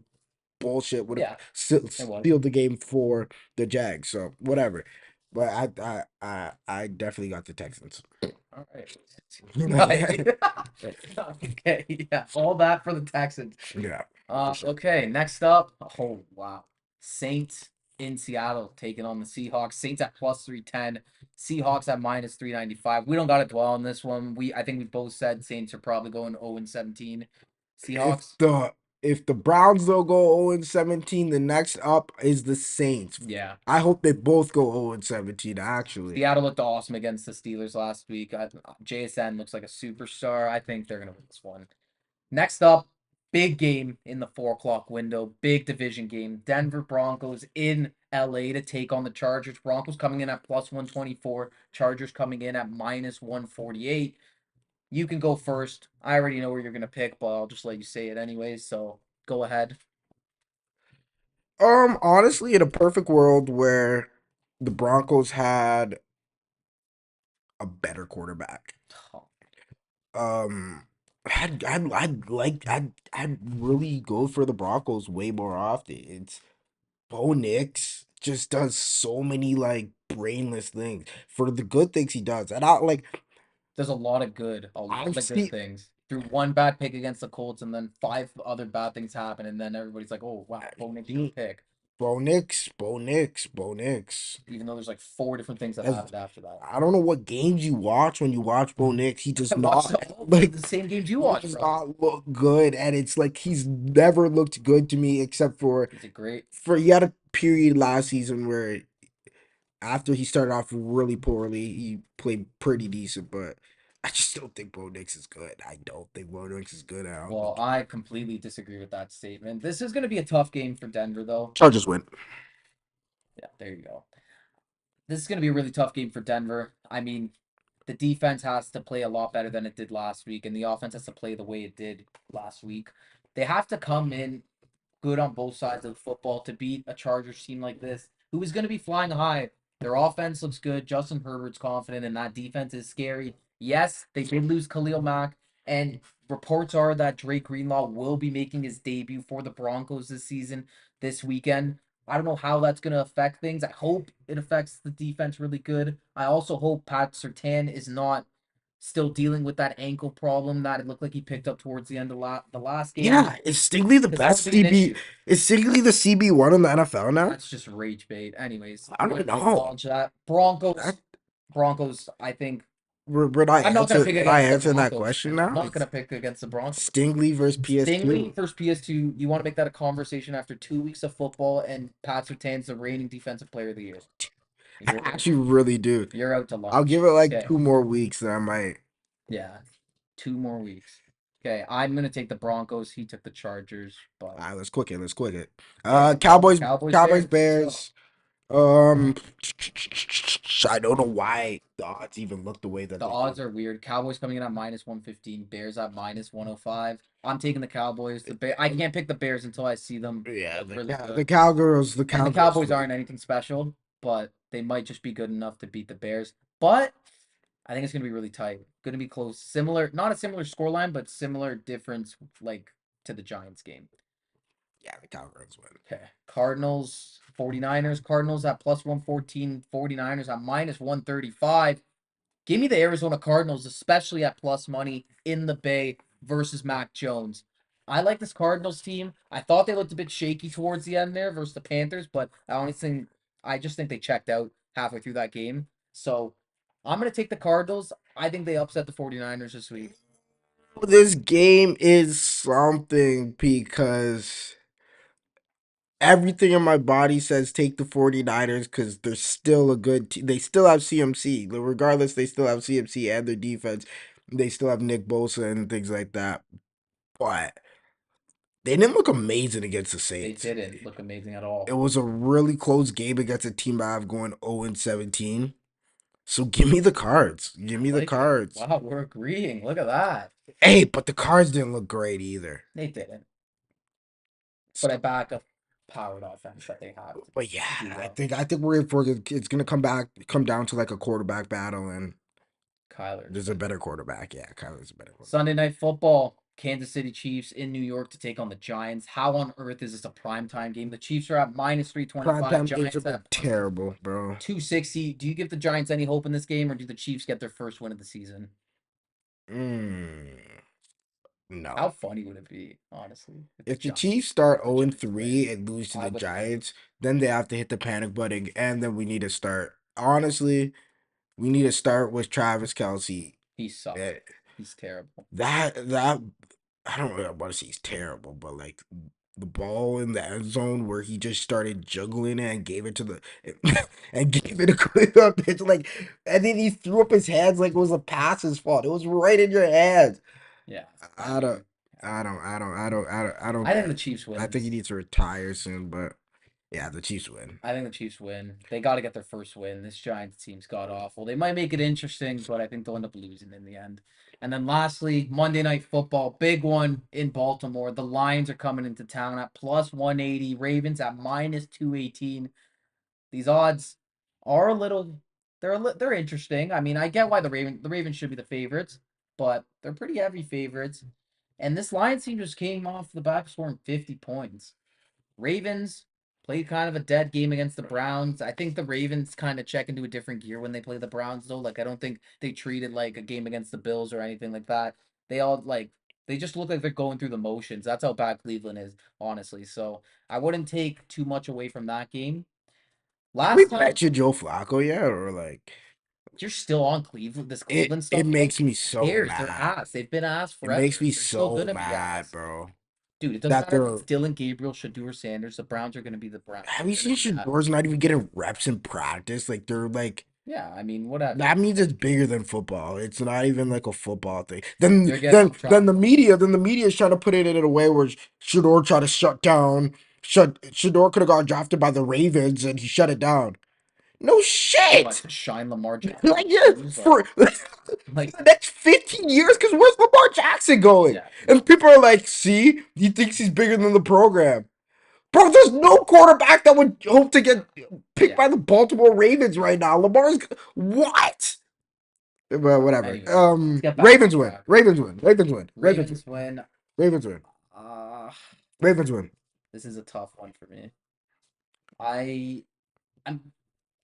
bullshit. Would have Yeah, it was. sealed the game for the Jags. So whatever. But I definitely got the Texans. All right. yeah, Okay, yeah, all that for the Texans. for sure. Okay, next up. Oh wow, Saints in Seattle taking on the Seahawks. Saints at plus 310. Seahawks at minus 395. We don't got to dwell on this one. I think we both said Saints are probably going 0-17. If Seahawks. the Browns don't go 0-17, the next up is the Saints. Yeah, I hope they both go 0-17. Actually, Seattle looked awesome against the Steelers last week. JSN looks like a superstar. I think they're gonna win this one. Next up, big game in the 4 o'clock window, big division game. Denver Broncos in LA to take on the Chargers. Broncos coming in at plus 124, Chargers coming in at minus 148. You can go first. I already know where you're going to pick, but I'll just let you say it anyways. So go ahead. honestly, in a perfect world where the Broncos had a better quarterback, Oh, um, I'd really go for the Broncos way more often. It's Bo Nix just does so many like brainless things for the good things he does, and I like there's a I've lot of good seen things. Through one bad pick against the Colts, and then five other bad things happen, and then everybody's like, "Oh wow, Bo Nix your pick," Bo Nix. even though there's like four different things that As happened after that. I don't know what games you watch when you watch Bo Nix. He I does watched not all like the same games you he watched, does bro. not look good, and it's like he's never looked good to me except for Is it great? he had a period last season where after he started off really poorly, he played pretty decent, but I just don't think Bo Nix is good. I don't think Bo Nix is good at all. Well, I completely disagree with that statement. This is going to be a tough game for Denver, though. Chargers win. Yeah, there you go. This is going to be a really tough game for Denver. I mean, the defense has to play a lot better than it did last week, and the offense has to play the way it did last week. They have to come in good on both sides of the football to beat a Chargers team like this, who is going to be flying high. Their offense looks good. Justin Herbert's confident, and that defense is scary. Yes, they did lose Khalil Mack, and reports are that Drake Greenlaw will be making his debut for the Broncos this season, this weekend. I don't know how that's going to affect things. I hope it affects the defense really good. I also hope Pat Surtain is not still dealing with that ankle problem that it looked like he picked up towards the end of the last game, Yeah, is Stingley the because that best would be an CB? issue. Is Stingley the CB1 in the NFL now? That's just rage bait. Anyways, I I'm don't gonna know. acknowledge that. Broncos, That, Broncos. I think we're not I'm not gonna answer. pick We're not against the answering that Broncos. question I'm now. not It's gonna pick against the Broncos. Stingley versus Stingley PS2. versus PS2. You want to make that a conversation after 2 weeks of football, and Pat Surtain's the reigning defensive player of the year. I You're actually really do. you're out to I'll lunch. give it like Okay. 2 more weeks, and I might. Yeah. 2 more weeks. Okay. I'm gonna take the Broncos. He took the Chargers, but All right, let's quick it. Let's quick it. okay, no problem. Cowboys. Cowboys Cowboys. Bears. Let's go. Bears. Um, I don't know why the odds even look the way that The they odds do. are weird. Cowboys coming in at minus 115, Bears at minus 105. I'm taking the Cowboys. I can't pick the Bears until I see them Yeah, look really the good. Cowgirls. The And the Cowgirls Cowboys win. aren't anything special, but they might just be good enough to beat the Bears. But I think it's gonna be really tight. Gonna be close. Similar, not a similar scoreline, but similar difference like to the Giants game. Yeah, the Cowgirls win. Okay. Cardinals, 49ers. Cardinals at plus 114. 49ers at minus 135. Give me the Arizona Cardinals, especially at plus money in the Bay versus Mac Jones. I like this Cardinals team. I thought they looked a bit shaky towards the end there versus the Panthers, but I just think they checked out halfway through that game. So I'm gonna take the Cardinals. I think they upset the 49ers this week. This game is something because everything in my body says take the 49ers because they're still a good team. They still have CMC. Regardless, they still have CMC and their defense. They still have Nick Bosa and things like that. But they didn't look amazing against the They Saints. didn't look amazing at It all. was a really close game against a team I have going 0-17. So give me the cards. Give I me the like it. cards. Wow, we're agreeing. Look at that. Hey, but the cards didn't look great either. They didn't. But I So, back a powered offense that they have but yeah, to do I well. think I think we're in for it's gonna come down to like a quarterback battle, and Kyler's there's a winning. better quarterback. Yeah, Kyler's a better quarterback. Sunday Night Football, Kansas City Chiefs in New York to take on the Giants. How on earth is this a primetime game? The Chiefs are at minus 325, Primetime games Giants have been at plus terrible, bro. 260. Do you give the Giants any hope in this game, or do the Chiefs get their first win of the season? Mm, How no. funny would it be, honestly, If the Chiefs start if the 0 and Giants win? 3 and lose to I the would love it. Giants, then they have to hit the panic button, and then we need to start. Honestly, we need to start with Travis Kelsey. He sucks. Eh, He's terrible. that I don't really want to say he's terrible, but like the ball in the end zone where he just started juggling it and gave it to the and gave it a quick up pitch, like, and then he threw up his hands like it was a pass's fault. It was right in your hands. Yeah, I I don't, mean, yeah. I don't I think get the it. Chiefs win I think he this. needs to retire soon, but yeah, the Chiefs win. I think the Chiefs win. They got to get their first win. This Giants team's god awful. They might make it interesting, but I think they'll end up losing in the end. And then lastly, Monday Night Football, big one in Baltimore. The Lions are coming into town at plus 180. Ravens at minus 218. These odds are a little they're interesting. I mean, I get why the Ravens should be the favorites, but they're pretty heavy favorites. And this Lions team just came off the back scoring 50 points. Ravens played kind of a dead game against the Browns. I think the Ravens kind of check into a different gear when they play the Browns, though. Like, I don't think they treated like a game against the Bills or anything like that. They all they just look like they're going through the motions. That's how bad Cleveland is, honestly. So I wouldn't take too much away from that game. Did we Last time mention Joe Flacco yet, or like you're still on Cleveland, this it? Cleveland It stuff. Who makes me so cares? They're mad. ass. They've been ass It makes forever. me They're still so gonna be mad, ass. bro. Dude, it doesn't That matter if they're. it's Dylan Gabriel, Shadur Sanders. The Browns are gonna be the Browns. Have you They're gonna seen be ass. Shador's not even getting reps in practice? Like they're like Yeah, I mean, whatever. that means it's bigger than football. It's not even like a football thing. They're getting him trying. Then the media is trying to put it in a way where Shador tried to shut down. Shador could have got drafted by the Ravens and he shut it down. No What shit. to shine Lamar Like Jackson's yeah, shoes? for Like the next 15 years, because where's Lamar Jackson going? yeah, And people are like, see, he thinks he's bigger than the program. Bro, there's no quarterback that would hope to get picked yeah. by the Baltimore Ravens right now. Lamar's what? Well, whatever. Anyways, let's get back on Ravens win. track. Ravens win. Ravens win. Ravens win. Ravens win. Ravens win. Uh Ravens win. this is a tough one for me. I I'm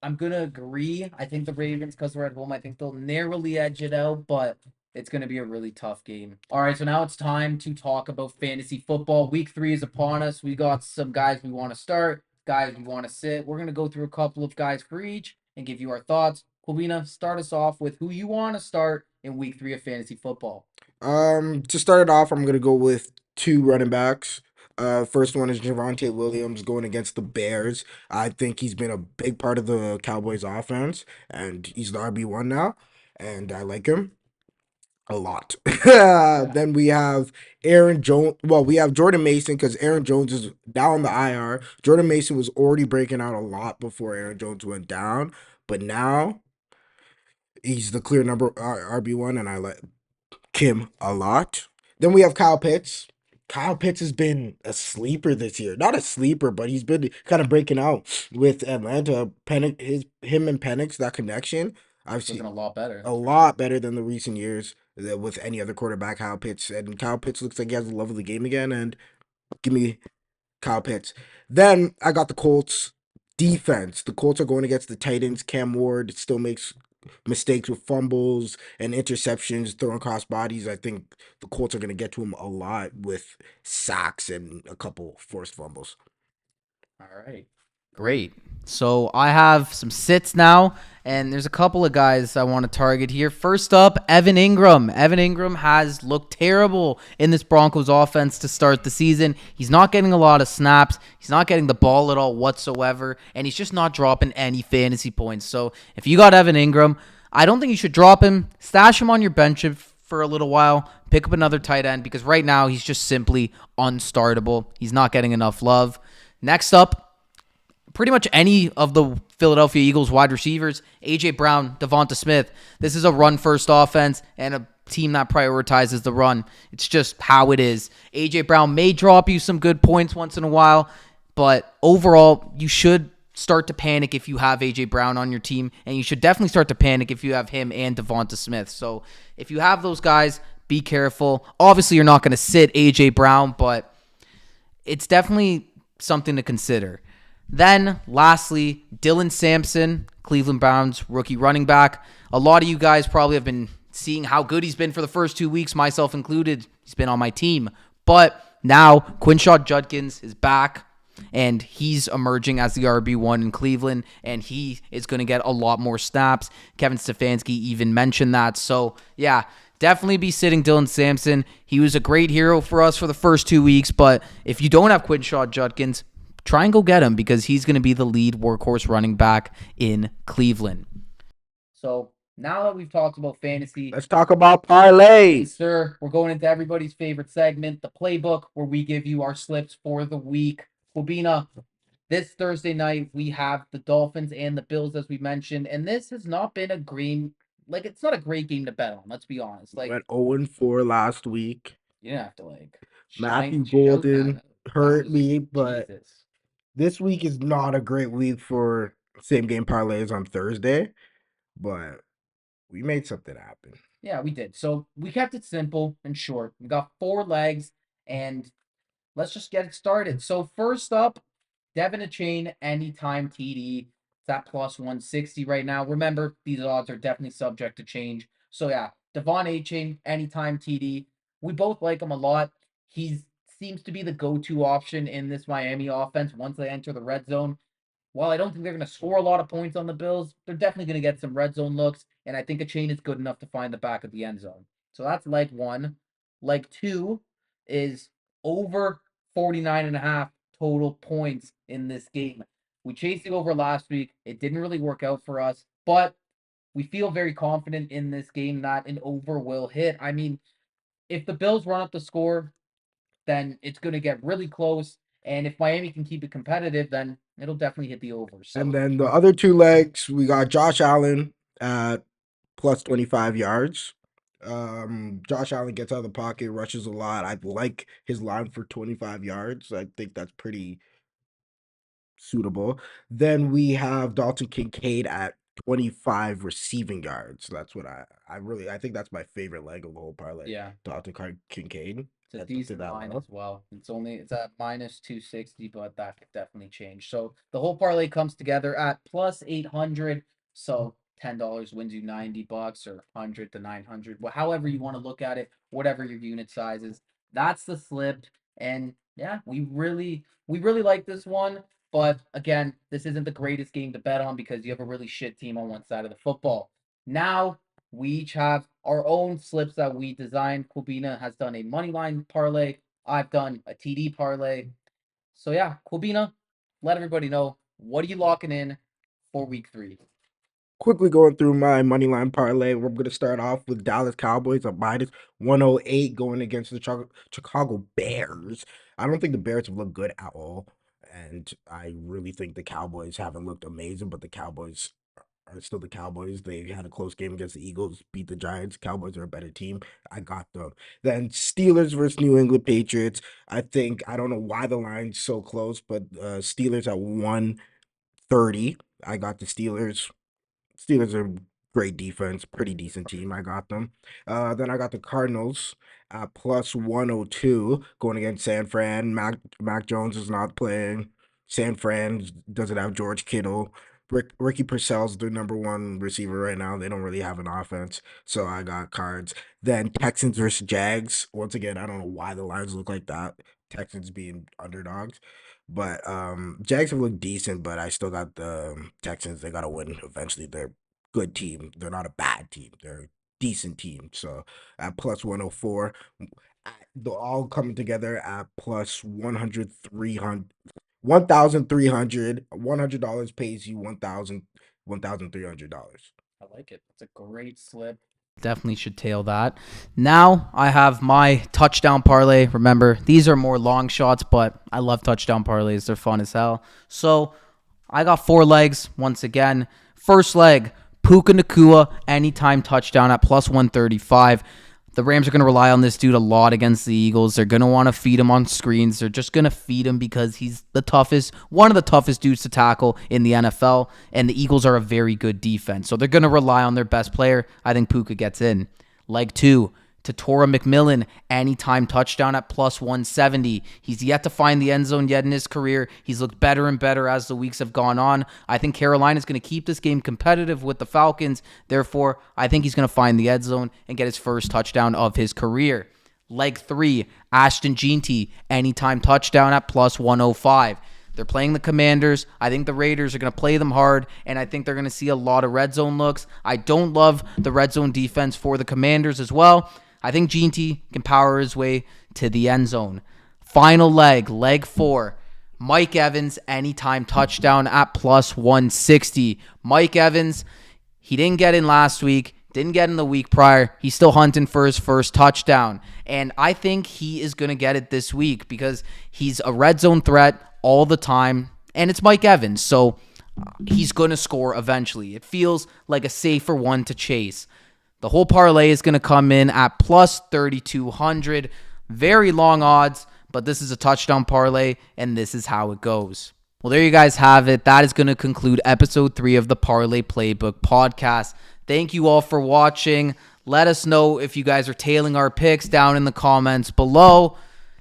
I'm gonna agree. I think the Ravens, because we're at home, I think they'll narrowly edge it out, but it's gonna be a really tough game. All right, so now it's time to talk about fantasy football. Week 3 is upon us. We got some guys we want to start, guys we want to sit. We're gonna go through a couple of guys for each and give you our thoughts. Polina, start us off with who you want to start in week 3 of fantasy football. To start it off, I'm gonna go with two running backs. First one is Javonte Williams going against the Bears. I think he's been a big part of the Cowboys offense, and he's the RB1 now, and I like him a lot. Yeah. Then we have Aaron Jones. Well, we have Jordan Mason because Aaron Jones is down on the IR. Jordan Mason was already breaking out a lot before Aaron Jones went down, but now he's the clear number RB1, and I like Kim a lot. Then we have Kyle Pitts. Kyle Pitts has been a sleeper this year. Not a sleeper, but he's been kind of breaking out with Atlanta. Him and Penix, that connection, I've Looking seen a lot better, a that's for lot sure. better than the recent years with any other quarterback. Kyle Pitts looks like he has the love of the game again. And give me Kyle Pitts. Then I got the Colts defense. The Colts are going against the Titans. Cam Ward still makes mistakes with fumbles and interceptions, throwing cross bodies. I think the Colts are going to get to him a lot with sacks and a couple forced fumbles. All right. Great. So I have some sits now, and there's a couple of guys I want to target here. First up, Evan Ingram. Evan Ingram has looked terrible in this Broncos offense to start the season. He's not getting a lot of snaps. He's not getting the ball at all whatsoever, and he's just not dropping any fantasy points. So if you got Evan Ingram, I don't think you should drop him. Stash him on your bench for a little while. Pick up another tight end because right now he's just simply unstartable. He's not getting enough love. Next up, pretty much any of the Philadelphia Eagles wide receivers, A.J. Brown, Devonta Smith. This is a run-first offense and a team that prioritizes the run. It's just how it is. A.J. Brown may drop you some good points once in a while, but overall, you should start to panic if you have A.J. Brown on your team, and you should definitely start to panic if you have him and Devonta Smith. So if you have those guys, be careful. Obviously, you're not going to sit A.J. Brown, but it's definitely something to consider. Then, lastly, Dylan Sampson, Cleveland Browns rookie running back. A lot of you guys probably have been seeing how good he's been for the first 2 weeks, myself included. He's been on my team. But now, Quinshaw Judkins is back, and he's emerging as the RB1 in Cleveland, and he is going to get a lot more snaps. Kevin Stefanski even mentioned that. So, yeah, definitely be sitting Dylan Sampson. He was a great hero for us for the first 2 weeks, but if you don't have Quinshaw Judkins, try and go get him because he's going to be the lead workhorse running back in Cleveland. So now that we've talked about fantasy, Let's talk about parlays. yes, sir, we're going into everybody's favorite segment, the playbook, where we give you our slips for the week. Kubina, this Thursday night, we have the Dolphins and the Bills, as we mentioned, and this has not been a green, like, it's not a great game to bet on, let's be honest. Like, Went 0-4 last week. you didn't have to, like, Matthew shout that Golden out. That hurt was, me, but Jesus. this week is not a great week for same game parlays on Thursday. But we made something happen. Yeah, we did. So we kept it simple and short. We got 4 legs, and let's just get it started. So first up, Devin Achane, anytime TD. It's at plus 160 right now. Remember, these odds are definitely subject to change. So yeah, Devon Achane, anytime TD. We both like him a lot. He seems to be the go-to option in this Miami offense once they enter the red zone. While I don't think they're going to score a lot of points on the Bills, they're definitely going to get some red zone looks, and I think a chain is good enough to find the back of the end zone. So that's leg one. Leg two is over 49.5 total points in this game. We chased it over last week. It didn't really work out for us, but we feel very confident in this game that an over will hit. I mean, if the Bills run up the score, then it's going to get really close. And if Miami can keep it competitive, then it'll definitely hit the over. So And then the other 2 legs, we got Josh Allen at plus 25 yards. Josh Allen gets out of the pocket, rushes a lot. I like his line for 25 yards. I think that's pretty suitable. Then we have Dalton Kincaid at 25 receiving yards. That's what I think that's my favorite leg of the whole parlay. yeah, Kincaid. it's a At decent that line level. as well. It's at minus 260, but that could definitely change. So the whole parlay comes together at plus 800. So $10 wins you $90 or 100 to 900. However you want to look at it, whatever your unit size is. That's the slip. And yeah, we really like this one. But again, this isn't the greatest game to bet on because you have a really shit team on one side of the football. Now we each have our own slips that we designed. Kubina has done a money line parlay. I've done a TD parlay. So yeah, Kubina, let everybody know, what are you locking in for week 3? Quickly going through my money line parlay. We're going to start off with Dallas Cowboys at minus 108 going against the Chicago Bears. I don't think the Bears have looked good at all. And I really think the Cowboys haven't looked amazing, but the Cowboys are still the Cowboys. They had a close game against the Eagles, beat the Giants. Cowboys are a better team. I got them. Then Steelers versus New England Patriots. I don't know why the line's so close, but Steelers at 130. I got the Steelers. Steelers are great defense, pretty decent team. I got them. Then I got the Cardinals at plus 102 going against San Fran. Mac Jones is not playing. San Fran doesn't have George Kittle. Ricky Purcell's their number one receiver right now. They don't really have an offense, so I got Cards. Then Texans versus Jags. Once again, I don't know why the lines look like that. Texans being underdogs. But Jags have looked decent, but I still got the Texans. They gotta win eventually. They're good team. They're not a bad team. They're a decent team. So at plus 104, they're all coming together at plus 100, 300, 1,300. $100 pays you $1,300. I like it. It's a great slip. Definitely should tail that. Now I have my touchdown parlay. Remember, these are more long shots, but I love touchdown parlays. They're fun as hell. So I got 4 legs once again. First leg, Puka Nacua, anytime touchdown at plus 135. The Rams are going to rely on this dude a lot against the Eagles. They're going to want to feed him on screens. They're just going to feed him because he's the toughest, one of the toughest dudes to tackle in the NFL, and the Eagles are a very good defense. So they're going to rely on their best player. I think Puka gets in. Leg 2, Torrey McMillan, anytime touchdown at plus 170. He's yet to find the end zone yet in his career. He's looked better and better as the weeks have gone on. I think Carolina is going to keep this game competitive with the Falcons. Therefore, I think he's going to find the end zone and get his first touchdown of his career. Leg 3, Ashton Jeanty, anytime touchdown at plus 105. They're playing the Commanders. I think the Raiders are going to play them hard, and I think they're going to see a lot of red zone looks. I don't love the red zone defense for the Commanders as well. I think Jeanty can power his way to the end zone. Final leg, leg 4. Mike Evans, anytime touchdown at plus 160. Mike Evans, he didn't get in last week, didn't get in the week prior. He's still hunting for his first touchdown. And I think he is going to get it this week because he's a red zone threat all the time. And it's Mike Evans, so he's going to score eventually. It feels like a safer one to chase. The whole parlay is going to come in at plus 3,200. Very long odds, but this is a touchdown parlay, and this is how it goes. Well, there you guys have it. That is going to conclude episode 3 of the Parlay Playbook Podcast. Thank you all for watching. Let us know if you guys are tailing our picks down in the comments below,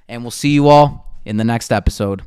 and we'll see you all in the next episode.